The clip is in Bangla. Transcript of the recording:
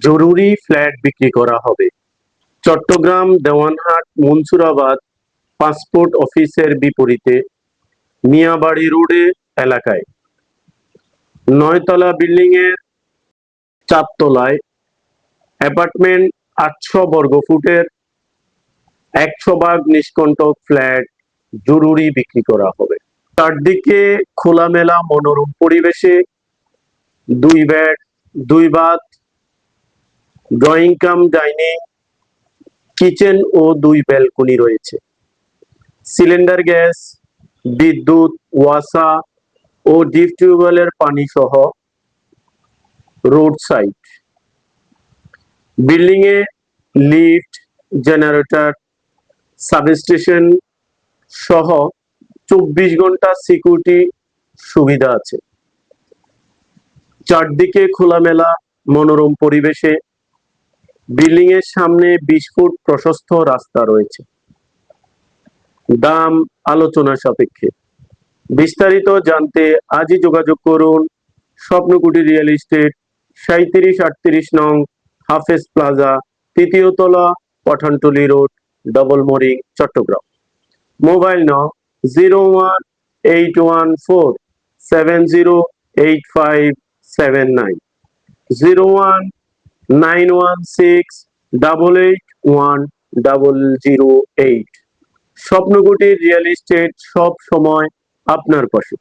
জরুরি ফ্ল্যাট বিক্রি করা হবে। চট্টগ্রাম দেওয়ানহাট মনসুরাবাদ পাসপোর্ট অফিসের বিপরীতে মিয়াবাড়ি রোডে এলাকায় 9 তলা বিল্ডিং এর 4 তলায় অ্যাপার্টমেন্ট 800 বর্গফুটের 100 ভাগ নিষ্কণ্টক ফ্ল্যাট জরুরি বিক্রি করা হবে। চারদিকে খোলামেলা মনোরম পরিবেশে 2 bed 2 bath, drawing cum dining, kitchen ও 2 ব্যালকনি রয়েছে। সিলিন্ডার গ্যাস, বিদ্যুৎ, ওয়াসা ও ডিপ টিউবওয়েলের পানি সহ রোড সাইড। বিল্ডিং এ লিফট, জেনারেটর, সাবস্টেশন সহ 24 ঘন্টা সিকিউরিটি সুবিধা আছে। চারদিকে খোলামেলা মনোরম পরিবেশে বিল্ডিং এর সামনে 20 ফুট প্রশস্ত রাস্তা রয়েছে। দাম আলোচনা সাপেক্ষে। বিস্তারিত জানতে আজই যোগাযোগ করুন স্বপ্নকুটির রিয়েল এস্টেট, 3738 নং হাফেজ প্লাজা, 3য় তলা, Pathantuli road, double mooring, Chattogram. Mobile নং 01814708579, 01916881008। স্বপ্নকুটির রিয়েল এস্টেট সব সময় আপনার পাশে।